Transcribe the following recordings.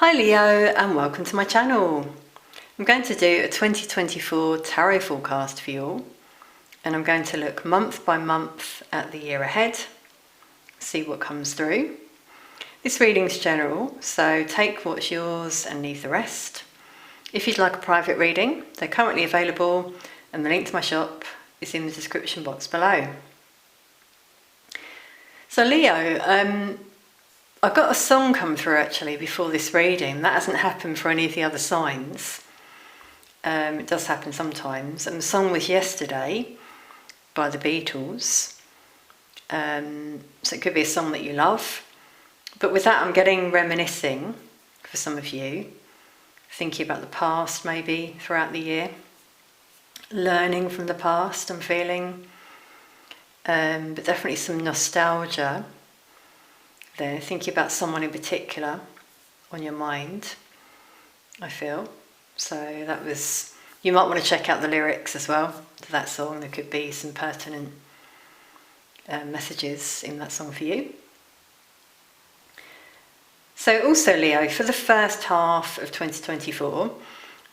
Hi Leo, and welcome to my channel. I'm going to do a 2024 tarot forecast for you all, and I'm going to look month by month at the year ahead, see what comes through. This reading's general, so take what's yours and leave the rest. If you'd like a private reading, they're currently available, and the link to my shop is in the description box below. So Leo, I got a song come through actually before this reading. That hasn't happened for any of the other signs. It does happen sometimes. And the song was Yesterday by the Beatles. So it could be a song that you love. But with that, I'm getting reminiscing for some of you. Thinking about the past maybe throughout the year. Learning from the past, I'm feeling. But definitely some nostalgia there, thinking about someone in particular on your mind, I feel. So that was, you might want to check out the lyrics as well to that song. There could be some pertinent messages in that song for you. So also Leo, for the first half of 2024,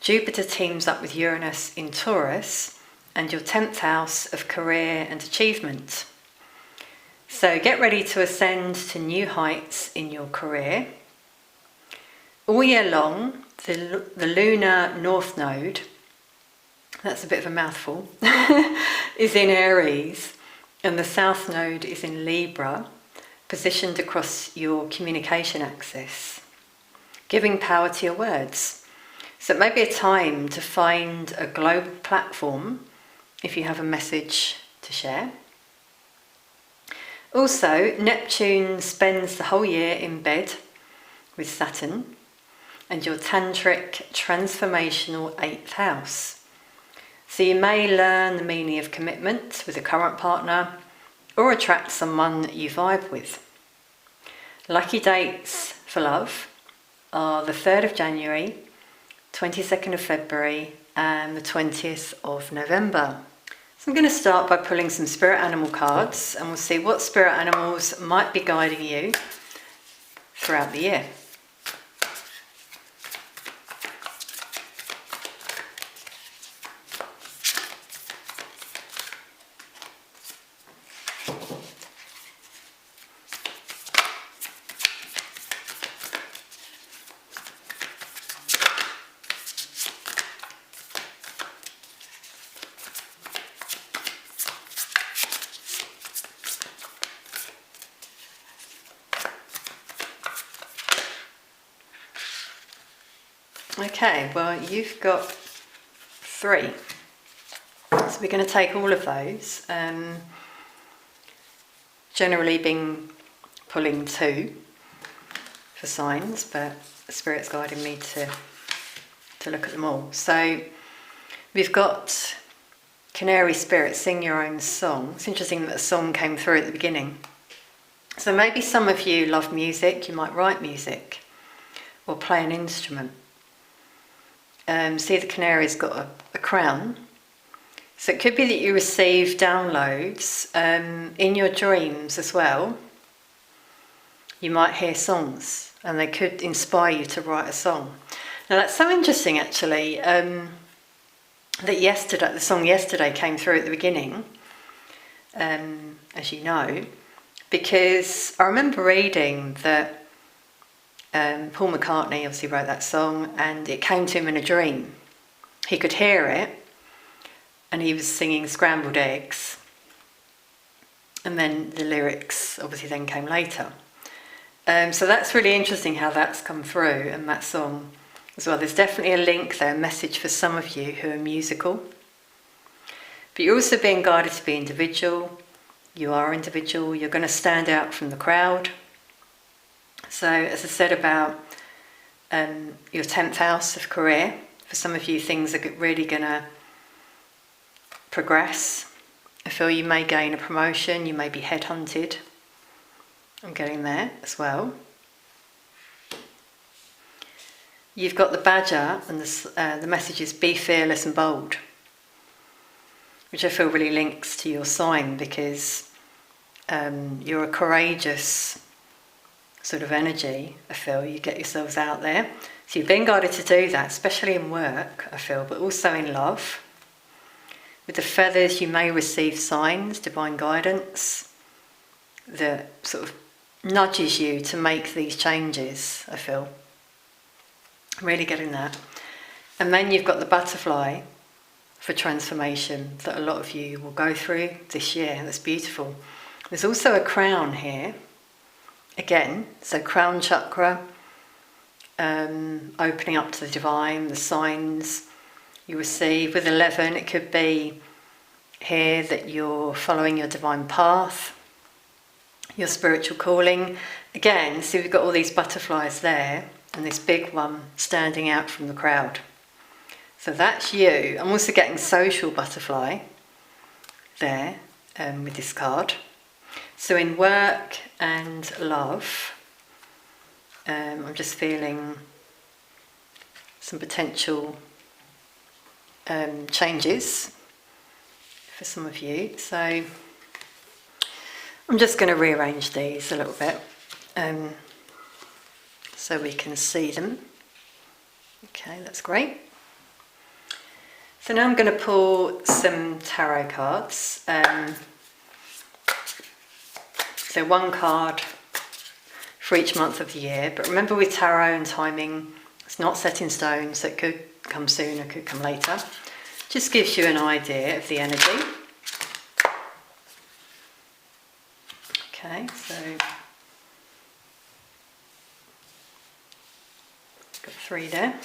Jupiter teams up with Uranus in Taurus and your 10th house of career and achievement. So get ready to ascend to new heights in your career. All year long, the lunar north node, that's a bit of a mouthful, is in Aries, and the south node is in Libra, positioned across your communication axis, giving power to your words. So it may be a time to find a global platform if you have a message to share. Also, Neptune spends the whole year in bed with Saturn and your tantric transformational 8th house. So you may learn the meaning of commitment with a current partner or attract someone that you vibe with. Lucky dates for love are the 3rd of January, 22nd of February and the 20th of November. So I'm going to start by pulling some spirit animal cards and we'll see what spirit animals might be guiding you throughout the year. Okay, well you've got 3, so we're going to take all of those, generally been pulling 2 for signs, but the Spirit's guiding me to look at them all. So we've got Canary Spirit, sing your own song. It's interesting that a song came through at the beginning. So maybe some of you love music, you might write music or play an instrument. See, the canary's got a crown. So it could be that you receive downloads in your dreams as well. You might hear songs and they could inspire you to write a song. Now that's so interesting actually, that the song Yesterday came through at the beginning, as you know, because I remember reading that Paul McCartney obviously wrote that song and it came to him in a dream. He could hear it and he was singing Scrambled Eggs, and then the lyrics obviously then came later. So that's really interesting how that's come through and that song as well. There's definitely a link there, a message for some of you who are musical. But you're also being guided to be individual. You are individual, you're going to stand out from the crowd. So as I said about your 10th house of career, for some of you things are really going to progress. I feel you may gain a promotion, you may be headhunted. I'm getting there as well. You've got the badger and the message is be fearless and bold, which I feel really links to your sign because you're a courageous sort of energy, I feel. You get yourselves out there. So you've been guided to do that, especially in work, I feel, but also in love. With the feathers, you may receive signs, divine guidance, that sort of nudges you to make these changes, I feel. Really getting that. And then you've got the butterfly for transformation that a lot of you will go through this year. That's beautiful. There's also a crown here. Again, so crown chakra, opening up to the divine, the signs you receive. With 11, it could be here that you're following your divine path, your spiritual calling. Again, see, we've got all these butterflies there and this big one standing out from the crowd. So that's you. I'm also getting social butterfly there with this card. So in work and love, I'm just feeling some potential changes for some of you. So I'm just going to rearrange these a little bit so we can see them. Okay, that's great. So now I'm going to pull some tarot cards. So one card for each month of the year. But remember, with tarot and timing, it's not set in stone, so it could come sooner, could come later. Just gives you an idea of the energy. Okay, so got 3 there.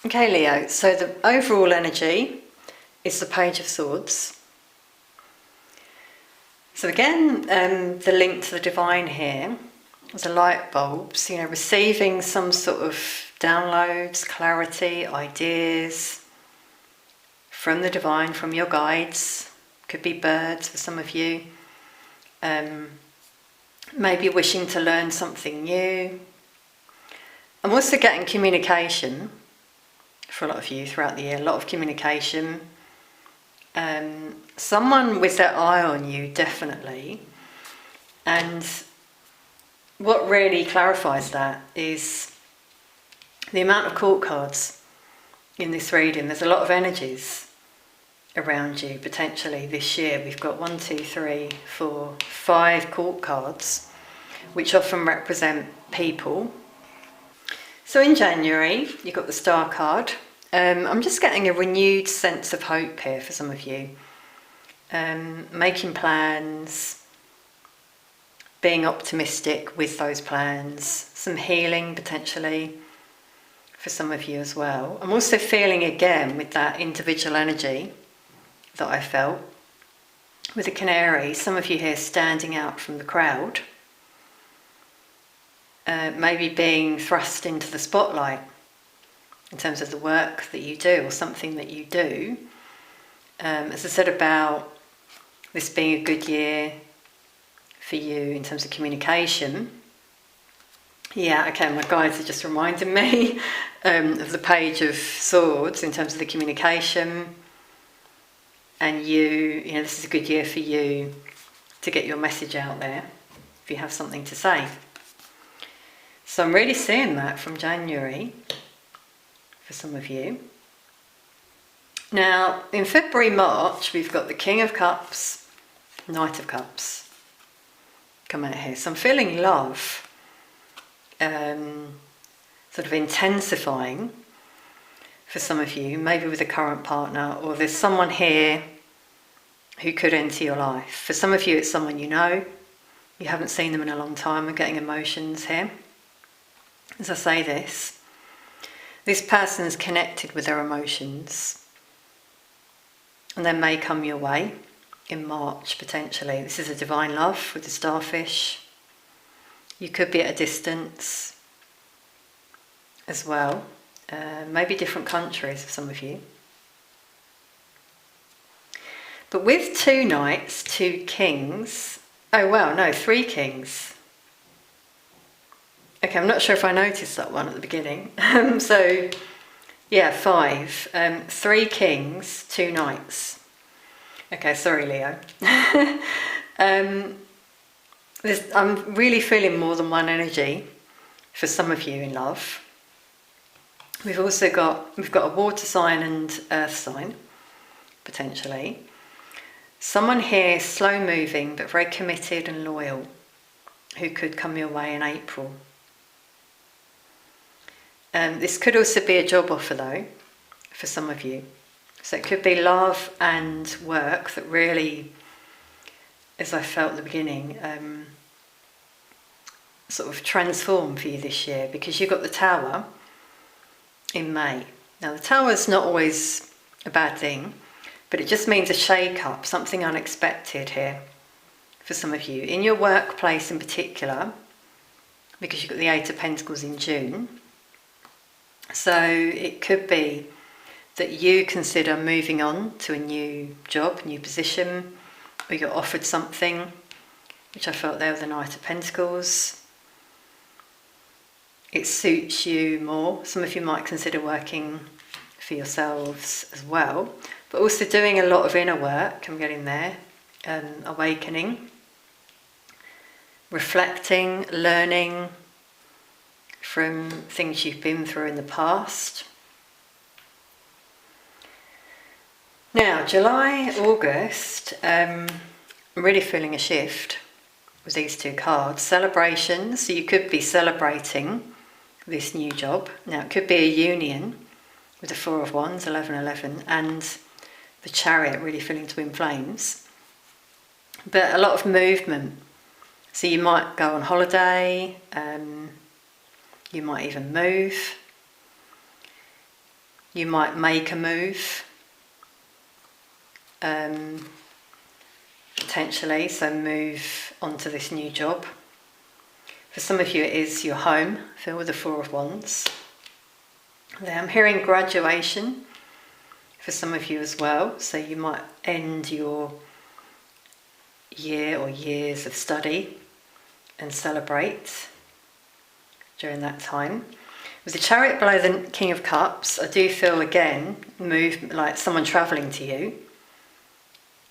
Okay, Leo, so the overall energy is the Page of Swords. So again, the link to the divine here is a light bulb, so, receiving some sort of downloads, clarity, ideas from the divine, from your guides. Could be birds for some of you. Maybe wishing to learn something new. I'm also getting communication for a lot of you throughout the year, a lot of communication. Someone with their eye on you, definitely. And what really clarifies that is the amount of court cards in this reading. There's a lot of energies around you potentially this year. We've got 1, 2, 3, 4, 5 court cards, which often represent people. So in January, you've got the Star card. I'm just getting a renewed sense of hope here for some of you. Making plans, being optimistic with those plans, some healing potentially for some of you as well. I'm also feeling again with that individual energy that I felt with the canary, some of you here standing out from the crowd. Maybe being thrust into the spotlight in terms of the work that you do or something that you do. As I said about this being a good year for you in terms of communication. Yeah, okay, my guides are just reminding me of the Page of Swords in terms of the communication. And this is a good year for you to get your message out there if you have something to say. So I'm really seeing that from January for some of you. Now, in February, March, we've got the King of Cups, Knight of Cups come out here. So I'm feeling love sort of intensifying for some of you, maybe with a current partner, or there's someone here who could enter your life. For some of you, it's someone you know. You haven't seen them in a long time. I'm getting emotions here. As I say this person's connected with their emotions, and they may come your way in March, potentially. This is a divine love with the starfish. You could be at a distance as well. Maybe different countries for some of you. But with 2 knights, 2 kings... Oh, wow, no, 3 kings. Okay, I'm not sure if I noticed that one at the beginning. So, yeah, 5. 3 kings, 2 knights. Okay, sorry, Leo. I'm really feeling more than one energy for some of you in love. We've got a water sign and earth sign, potentially. Someone here, slow moving, but very committed and loyal, who could come your way in April. This could also be a job offer, though, for some of you. So it could be love and work that really, as I felt at the beginning, sort of transform for you this year, because you've got the Tower in May. Now, the Tower's not always a bad thing, but it just means a shake-up, something unexpected here for some of you. In your workplace in particular, because you've got the 8 of Pentacles in June. So it could be that you consider moving on to a new job, new position, or you're offered something, which I felt there with the Knight of Pentacles. It suits you more. Some of you might consider working for yourselves as well, but also doing a lot of inner work. I'm getting there. Awakening, reflecting, learning from things you've been through in the past. Now, July, August, I'm really feeling a shift with these 2 cards. Celebrations, so you could be celebrating this new job. Now, it could be a union with the 4 of Wands, 11, and the Chariot, really feeling twin flames. But a lot of movement. So you might go on holiday, you might even move, you might make a move, potentially, so move onto this new job. For some of you it is your home, filled with the 4 of Wands. Then I'm hearing graduation for some of you as well, so you might end your year or years of study and celebrate during that time. With the Chariot below the King of Cups, I do feel again move like someone travelling to you.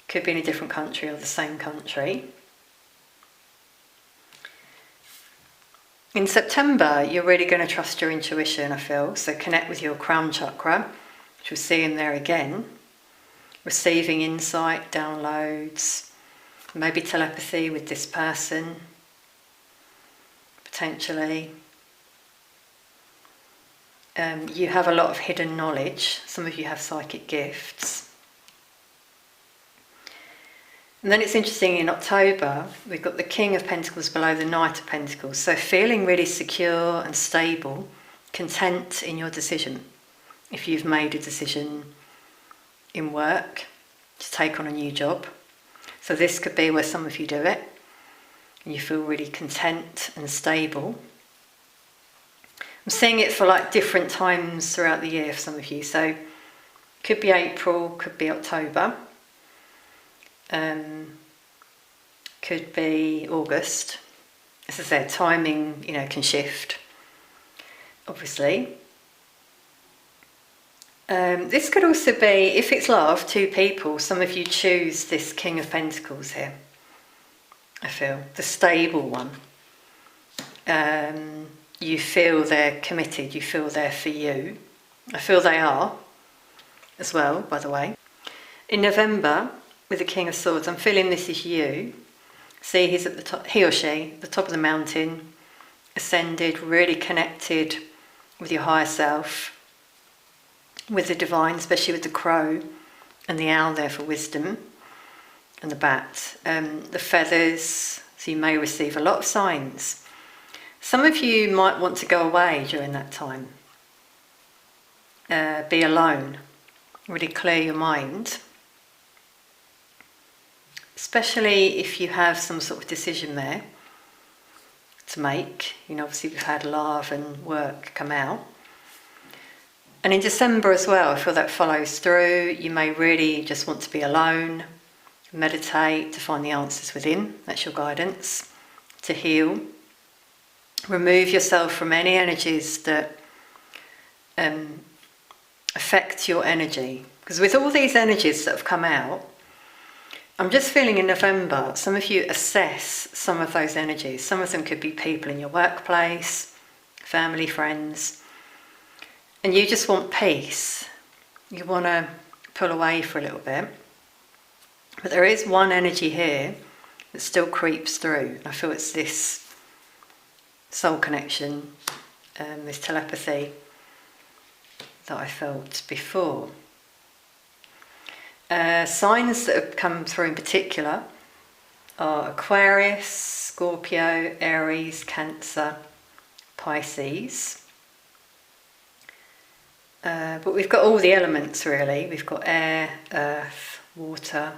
Could be in a different country or the same country. In September, you're really going to trust your intuition, I feel. So connect with your crown chakra, which we'll see in there again. Receiving insight, downloads, maybe telepathy with this person, potentially. You have a lot of hidden knowledge. Some of you have psychic gifts. And then it's interesting, in October, we've got the King of Pentacles below the Knight of Pentacles. So feeling really secure and stable, content in your decision. If you've made a decision in work to take on a new job. So this could be where some of you do it, and you feel really content and stable. I'm seeing it for like different times throughout the year for some of you. So could be April, could be October. Could be August. As I said, timing, can shift, obviously. This could also be, if it's love, 2 people, some of you choose this King of Pentacles here, I feel, the stable one. You feel they're committed, you feel they're for you. I feel they are. as well, by the way. In November, with the King of Swords, I'm feeling this is you. See, he's at the top, he or she, the top of the mountain, ascended, really connected with your higher self, with the divine, especially with the crow and the owl there for wisdom, and the bat, the feathers, so you may receive a lot of signs. Some of you might want to go away during that time, be alone, really clear your mind, especially if you have some sort of decision there to make. You know, obviously we've had love and work come out. And in December as well, I feel that follows through. You may really just want to be alone, meditate to find the answers within. That's your guidance. To heal. Remove yourself from any energies that affect your energy. Because with all these energies that have come out, I'm just feeling in November, some of you assess some of those energies. Some of them could be people in your workplace, family, friends. And you just want peace. You want to pull away for a little bit. But there is one energy here that still creeps through. I feel it's this soul connection, this telepathy that I felt before. Signs that have come through in particular are Aquarius, Scorpio, Aries, Cancer, Pisces. But we've got all the elements really. We've got air, earth, water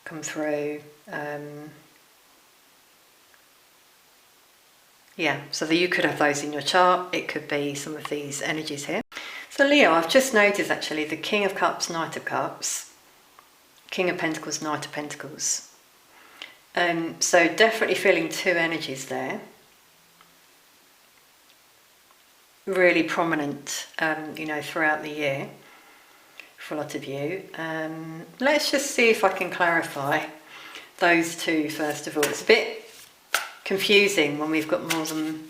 come through. So that you could have those in your chart. It could be some of these energies here. So Leo, I've just noticed actually the King of Cups, Knight of Cups, King of Pentacles, Knight of Pentacles. So definitely feeling two energies there. Really prominent, throughout the year for a lot of you. Let's just see if I can clarify those two first of all. It's a bit confusing when we've got more than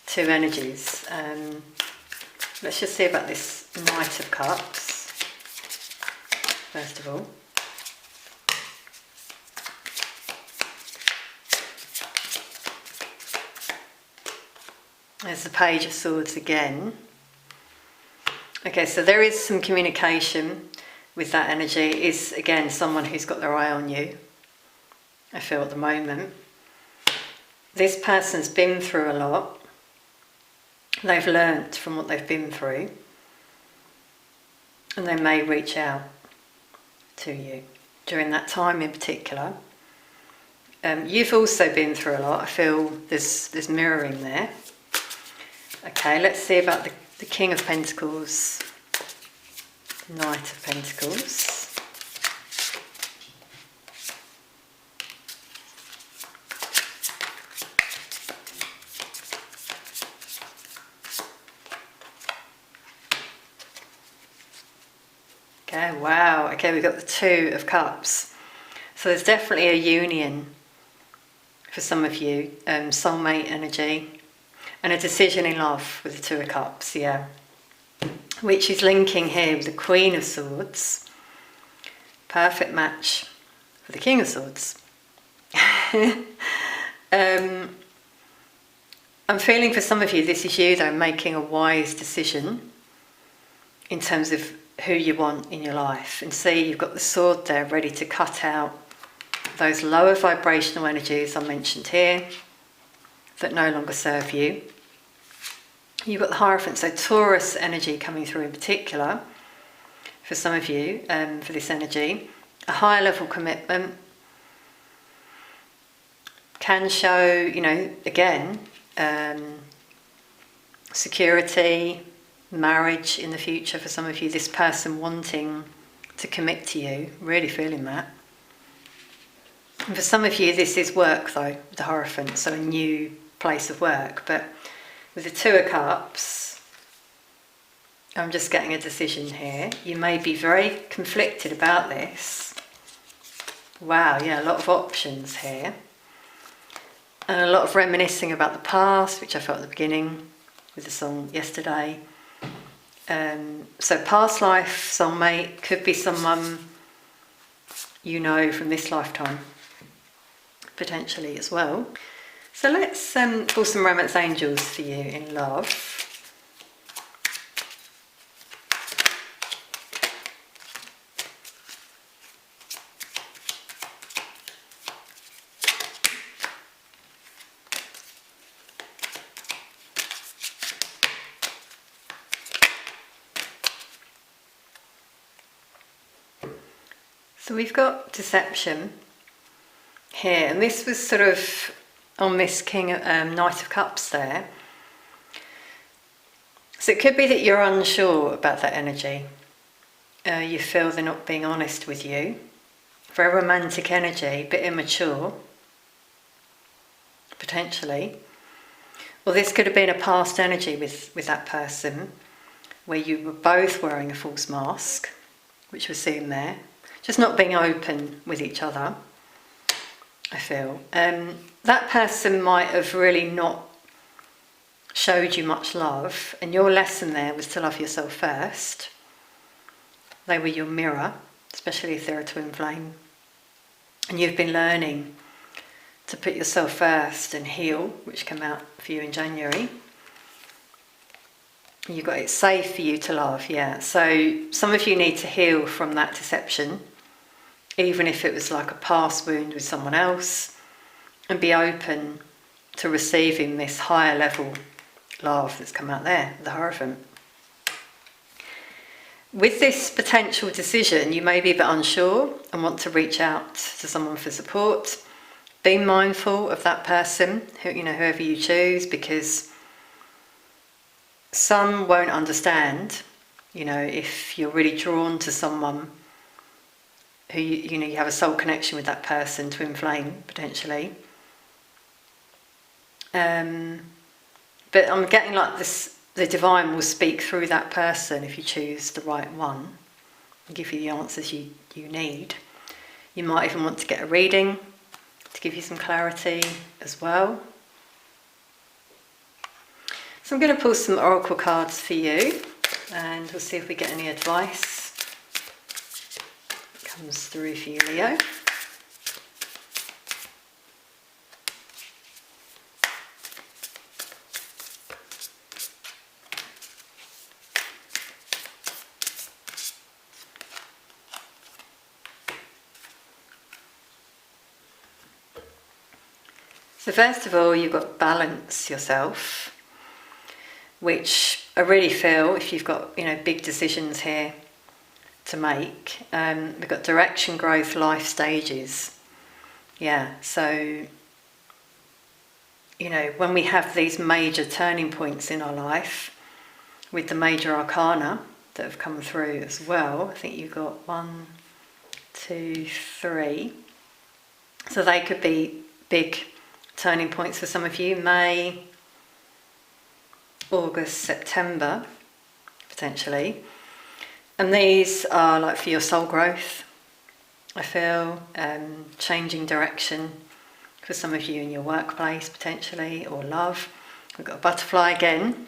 two energies. Let's just see about this Knight of Cups first of all. There's the Page of Swords again. Okay, so there is some communication with that energy. It is, again, someone who's got their eye on you, I feel at the moment. This person's been through a lot. They've learnt from what they've been through. And they may reach out to you during that time in particular. You've also been through a lot. I feel there's mirroring there. Okay, let's see about the King of Pentacles, Knight of Pentacles. Okay, wow. Okay, we've got the Two of Cups. So there's definitely a union for some of you, soulmate energy. And a decision in love with the Two of Cups, which is linking here with the Queen of Swords. Perfect match for the King of Swords. I'm feeling for some of you, this is you though, making a wise decision in terms of who you want in your life. And see, you've got the sword there ready to cut out those lower vibrational energies I mentioned here that no longer serve you. You've got the Hierophant, so Taurus energy coming through in particular for some of you, for this energy. A higher level commitment can show, again, security, marriage in the future for some of you. This person wanting to commit to you, really feeling that. And for some of you, this is work though, the Hierophant, so a new place of work. But with the Two of Cups, I'm just getting a decision here. You may be very conflicted about this. Wow, a lot of options here. And a lot of reminiscing about the past, which I felt at the beginning with the song yesterday. So past life soulmate could be someone you know from this lifetime, potentially as well. So let's pull some romance angels for you in love. So we've got deception here, and this was sort of on this Knight of Cups there. So it could be that you're unsure about that energy. You feel they're not being honest with you. Very romantic energy, a bit immature, potentially. Or this could have been a past energy with that person, where you were both wearing a false mask, which we're seeing there. Just not being open with each other, I feel. That person might have really not showed you much love, and your lesson there was to love yourself first. They were your mirror, especially if they're a twin flame. And you've been learning to put yourself first and heal, which came out for you in January. You got it safe for you to love, yeah. So some of you need to heal from that deception, even if it was like a past wound with someone else, and be open to receiving this higher level love that's come out there, the Hierophant. With this potential decision, you may be a bit unsure and want to reach out to someone for support. Be mindful of that person, whoever you choose, because some won't understand, if you're really drawn to someone who you have a soul connection with that person, twin flame potentially. But I'm getting like this, the divine will speak through that person if you choose the right one and give you the answers you need. You might even want to get a reading to give you some clarity as well. So I'm going to pull some oracle cards for you, and we'll see if we get any advice comes through for you, Leo. So first of all, you've got to balance yourself, which I really feel if you've got big decisions here to make. We've got direction, growth, life stages. Yeah, so when we have these major turning points in our life, with the major arcana that have come through as well, I think you've got 1, 2, 3. So they could be big turning points for some of you. May, August, September, potentially. And these are like for your soul growth, I feel, changing direction for some of you in your workplace potentially, or love. We've got a butterfly again.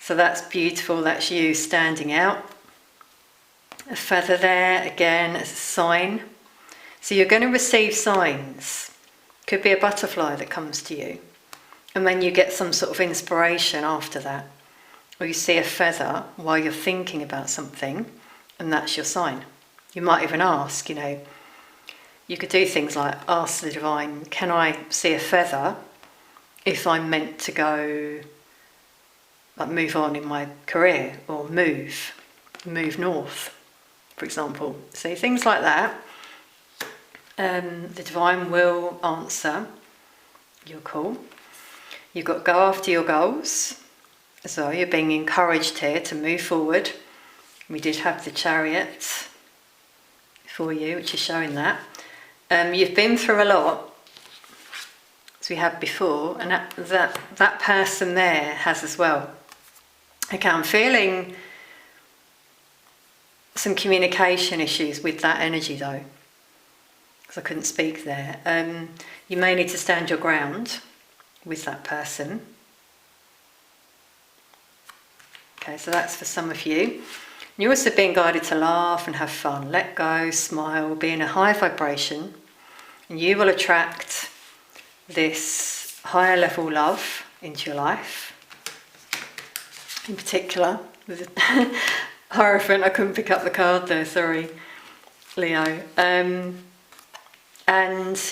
So that's beautiful, that's you standing out. A feather there again as a sign. So you're going to receive signs. Could be a butterfly that comes to you. And then you get some sort of inspiration after that. Or you see a feather while you're thinking about something, and that's your sign. You might even ask, you could do things like ask the divine, can I see a feather if I'm meant to go, like move on in my career, or move north, for example. See, things like that. The divine will answer your call. You've got to go after your goals. So you're being encouraged here to move forward. We did have the Chariot for you, which is showing that. You've been through a lot, as we had before, and that person there has as well. Okay, I'm feeling some communication issues with that energy though, because I couldn't speak there. You may need to stand your ground with that person. Okay, so that's for some of you. You're also being guided to laugh and have fun. Let go, smile, be in a high vibration, and you will attract this higher level love into your life. In particular, with the Hierophant, I couldn't pick up the card there, sorry, Leo. And,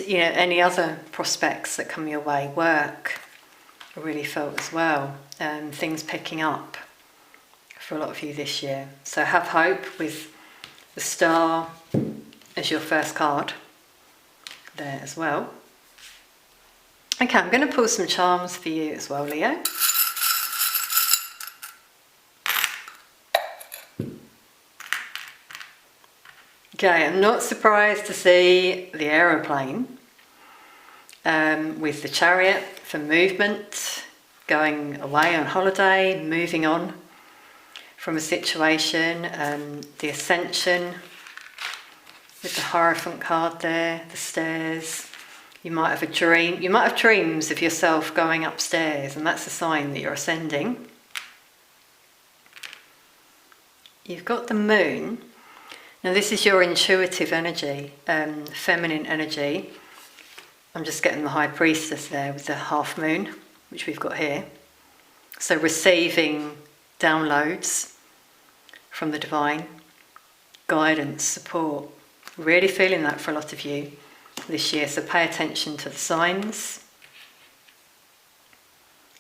you know, any other prospects that come your way, work, I really felt as well. Things picking up for a lot of you this year. So have hope with the Star as your first card there as well. Okay, I'm going to pull some charms for you as well, Leo. Okay, I'm not surprised to see the aeroplane with the Chariot for movement, going away on holiday, moving on from a situation, the Ascension with the Hierophant card there, the stairs. You might have a dream, you might have dreams of yourself going upstairs, and that's a sign that you're ascending. You've got the Moon. Now this is your intuitive energy, feminine energy. I'm just getting the High Priestess there with the half moon, which we've got here. So receiving downloads from the divine, guidance, support. Really feeling that for a lot of you this year, so pay attention to the signs.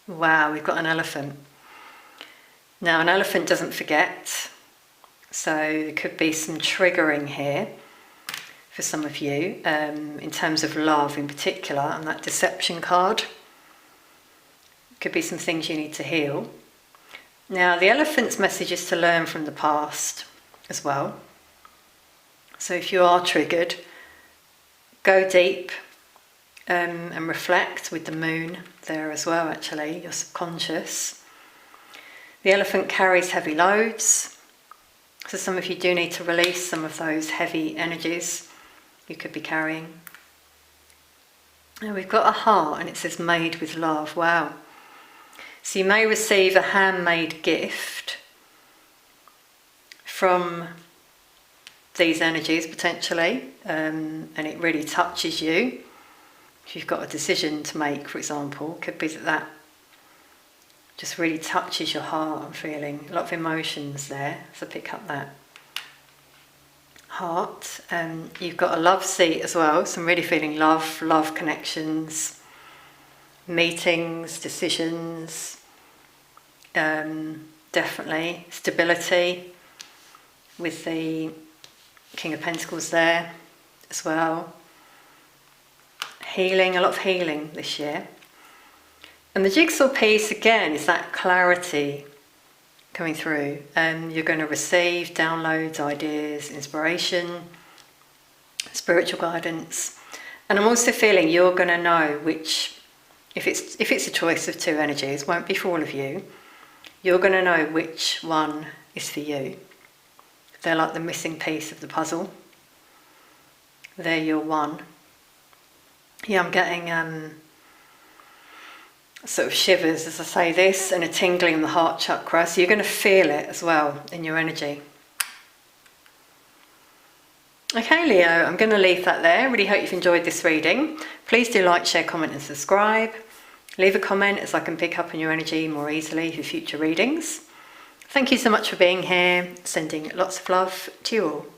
Wow, we've got an elephant. Now an elephant doesn't forget. So there could be some triggering here for some of you in terms of love in particular, and that deception card. Could be some things you need to heal. Now the elephant's message is to learn from the past as well. So if you are triggered, go deep and reflect with the Moon there as well, actually, your subconscious. The elephant carries heavy loads. So some of you do need to release some of those heavy energies you could be carrying. And we've got a heart and it says made with love. Wow. So you may receive a handmade gift from these energies potentially, and it really touches you. If you've got a decision to make, for example, it could be that just really touches your heart. I'm feeling a lot of emotions there, so pick up that heart. You've got a love seat as well, so I'm really feeling love connections, meetings, decisions, definitely stability with the King of Pentacles there as well. Healing, a lot of healing this year. And the jigsaw piece again is that clarity coming through, and you're going to receive downloads, ideas, inspiration, spiritual guidance. And I'm also feeling you're going to know which, if it's a choice of two energies, won't be for all of you, you're going to know which one is for you. They're like the missing piece of the puzzle. They're your one. Yeah, I'm getting sort of shivers as I say this, and a tingling in the heart chakra, so you're going to feel it as well in your energy. Okay, Leo, I'm going to leave that there. Really hope you've enjoyed this reading. Please do like, share, comment and subscribe. Leave a comment as I can pick up on your energy more easily for future readings. Thank you so much for being here. Sending lots of love to you all.